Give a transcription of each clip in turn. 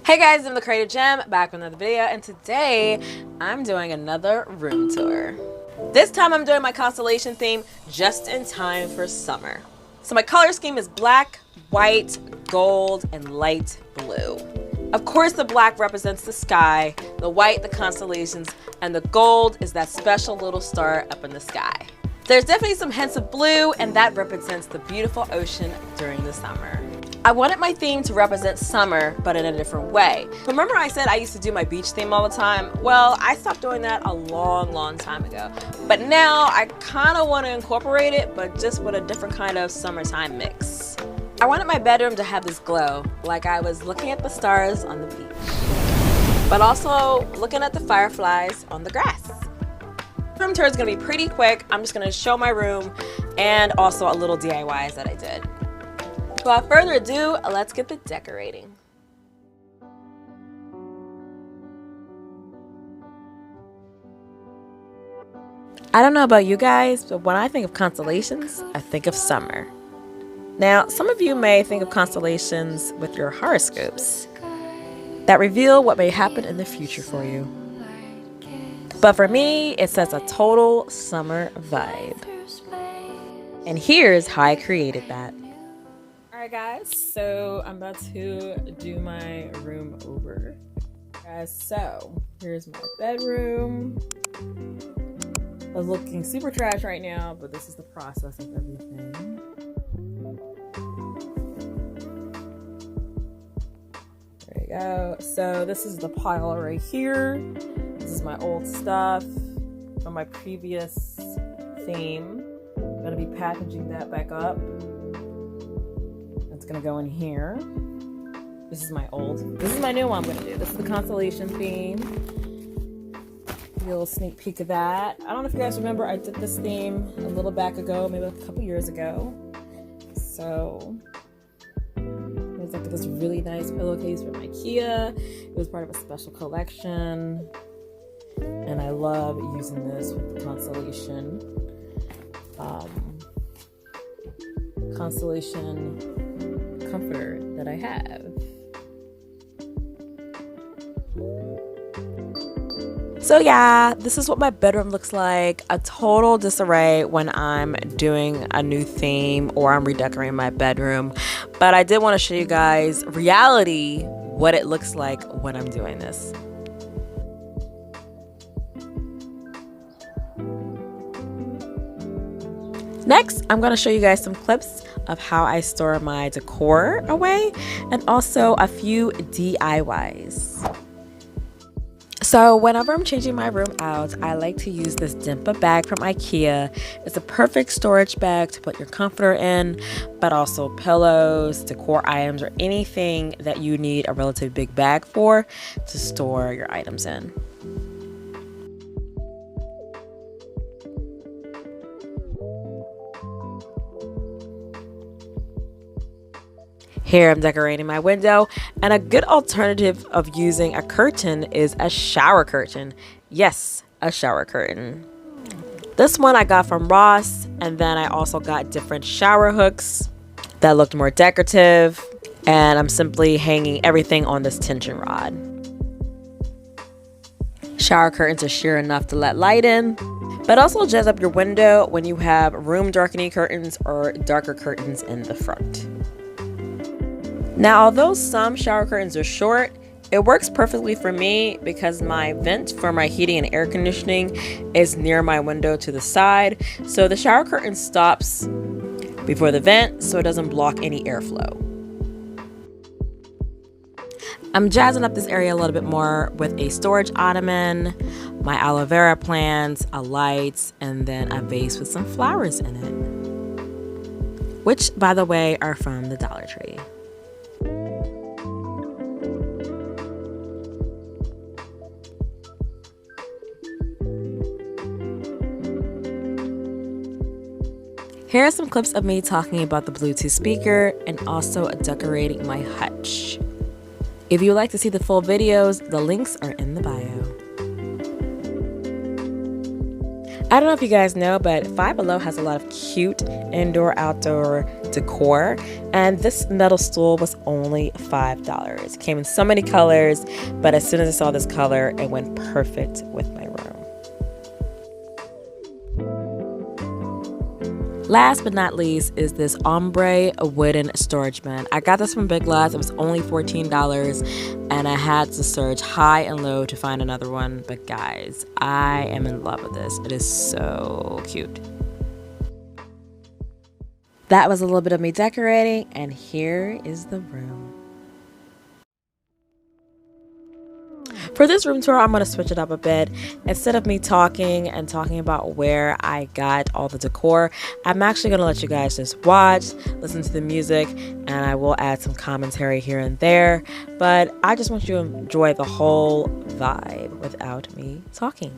Hey guys, I'm the Creative Gem, back with another video, and today I'm doing another room tour. This time I'm doing my constellation theme just in time for summer. So my color scheme is black, white, gold, and light blue. Of course the black represents the sky, the white the constellations, and the gold is that special little star up in the sky. There's definitely some hints of blue, and that represents the beautiful ocean during the summer. I wanted my theme to represent summer, but in a different way. Remember I said I used to do my beach theme all the time? Well, I stopped doing that a long time ago. But now I kind of want to incorporate it, but just with a different kind of summertime mix. I wanted my bedroom to have this glow, like I was looking at the stars on the beach, but also looking at the fireflies on the grass. Room tour is going to be pretty quick. I'm just going to show my room and also a little DIYs that I did. Without further ado, let's get the decorating. I don't know about you guys, but when I think of constellations, I think of summer. Now, some of you may think of constellations with your horoscopes that reveal what may happen in the future for you. But for me, it sets a total summer vibe. And here's how I created that. Alright guys, so I'm about to do my room over. Guys, so here's my bedroom. It's looking super trash right now, but this is the process of everything. There you go. So this is the pile right here. This is my old stuff from my previous theme. I'm gonna be packaging that back up. It's gonna go in here. This is my new one I'm gonna do. This is the constellation theme. Give you a little sneak peek of that. I don't know if you guys remember, I did this theme a little back ago, maybe a couple years ago. So there's like this really nice pillowcase from Ikea. It was part of a special collection. And I love using this with the constellation comforter that I have. So yeah, this is what my bedroom looks like. A total disarray when I'm doing a new theme or I'm redecorating my bedroom. But I did want to show you guys reality, what it looks like when I'm doing this. Next, I'm going to show you guys some clips of how I store my decor away and also a few DIYs. So whenever I'm changing my room out, I like to use this Dimpa bag from Ikea. It's a perfect storage bag to put your comforter in, but also pillows, decor items, or anything that you need a relatively big bag for to store your items in. Here I'm decorating my window, and a good alternative of using a curtain is a shower curtain. Yes, a shower curtain. This one I got from Ross, and then I also got different shower hooks that looked more decorative, and I'm simply hanging everything on this tension rod. Shower curtains are sheer enough to let light in, but also jazz up your window when you have room darkening curtains or darker curtains in the front. Now, although some shower curtains are short, it works perfectly for me because my vent for my heating and air conditioning is near my window to the side. So the shower curtain stops before the vent so it doesn't block any airflow. I'm jazzing up this area a little bit more with a storage ottoman, my aloe vera plants, a light, and then a vase with some flowers in it, which, by the way, are from the Dollar Tree. Here are some clips of me talking about the Bluetooth speaker and also decorating my hutch. If you would like to see the full videos, the links are in the bio. I don't know if you guys know, but FiveBelow has a lot of cute indoor-outdoor decor, and this metal stool was only $5. It came in so many colors, but as soon as I saw this color, it went perfect with my room. Last but not least is this ombre wooden storage bin. I got this from Big Lots. It was only $14, and I had to search high and low to find another one. But guys, I am in love with this. It is so cute. That was a little bit of me decorating, and here is the room. For this room tour, I'm going to switch it up a bit. Instead of me talking about where I got all the decor, I'm actually going to let you guys just watch, listen to the music, and I will add some commentary here and there. But I just want you to enjoy the whole vibe without me talking.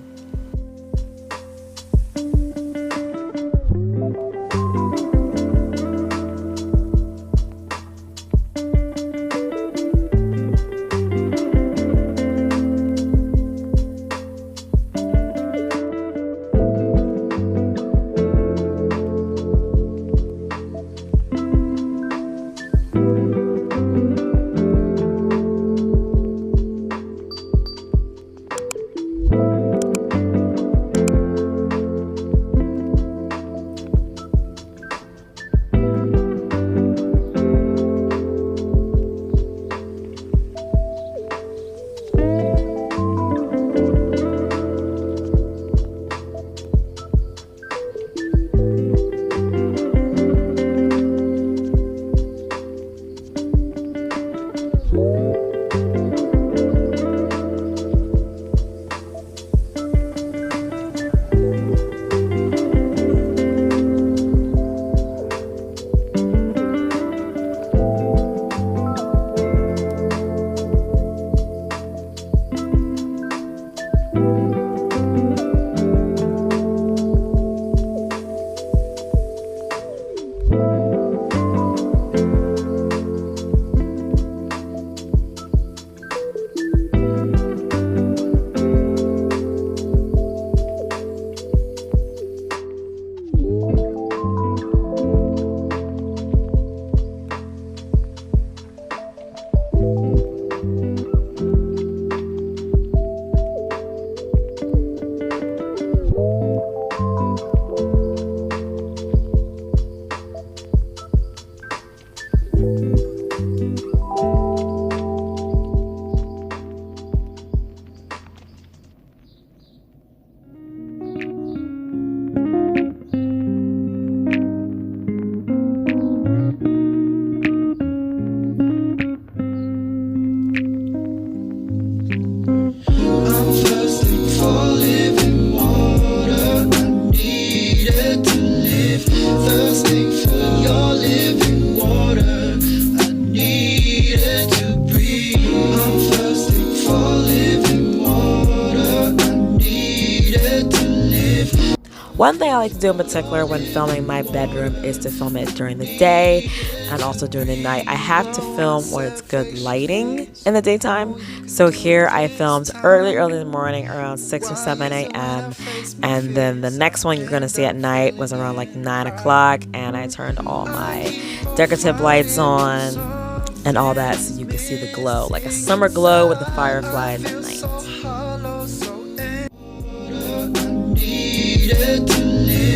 One thing I like to do in particular when filming my bedroom is to film it during the day and also during the night. I have to film when it's good lighting in the daytime. So here I filmed early in the morning around 6 or 7 a.m. And then the next one you're going to see at night was around like 9 o'clock. And I turned all my decorative lights on and all that so you can see the glow, like a summer glow with the fireflies at night.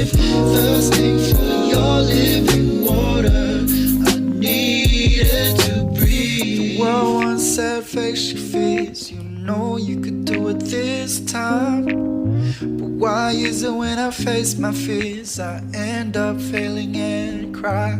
Thirsting for your living water, I needed to breathe. The world once said face your fears, you know you could do it this time. But why is it when I face my fears I end up failing and cry?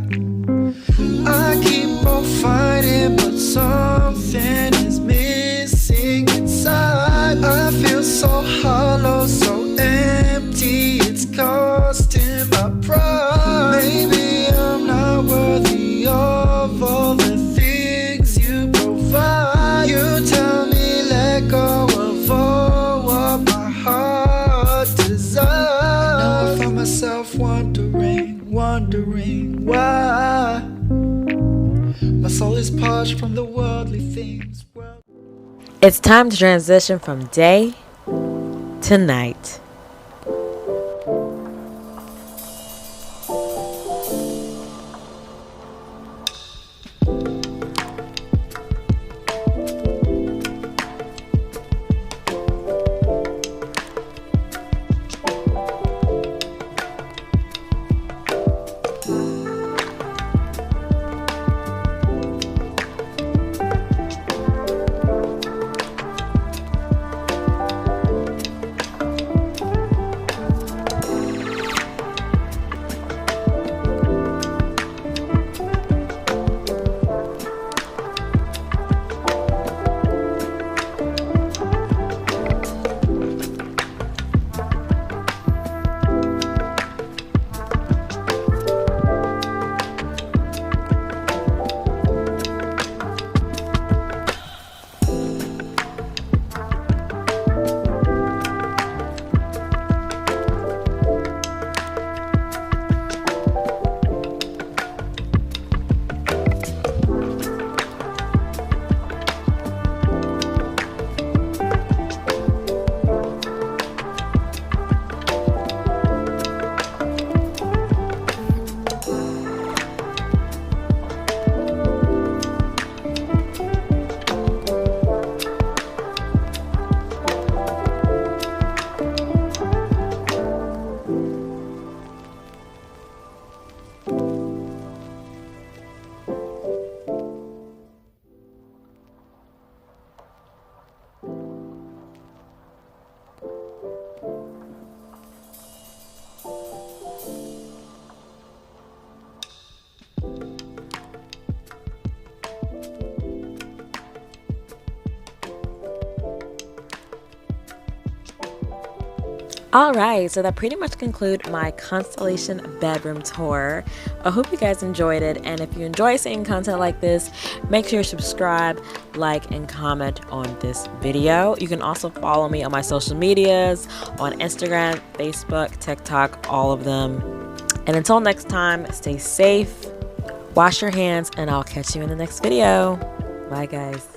I keep on fighting but something is missing inside. I feel so hollow, so empty, it's costing my pride. Maybe I'm not worthy of all the things you provide. You tell me let go of all what my heart desires. Now I find myself wondering why my soul is parched from the worldly things. It's time to transition from day to night. Alright, so that pretty much concludes my Constellation Bedroom tour. I hope you guys enjoyed it, and if you enjoy seeing content like this, make sure you subscribe, like, and comment on this video. You can also follow me on my social medias, on Instagram, Facebook, TikTok, all of them. And until next time, stay safe, wash your hands, and I'll catch you in the next video. Bye guys.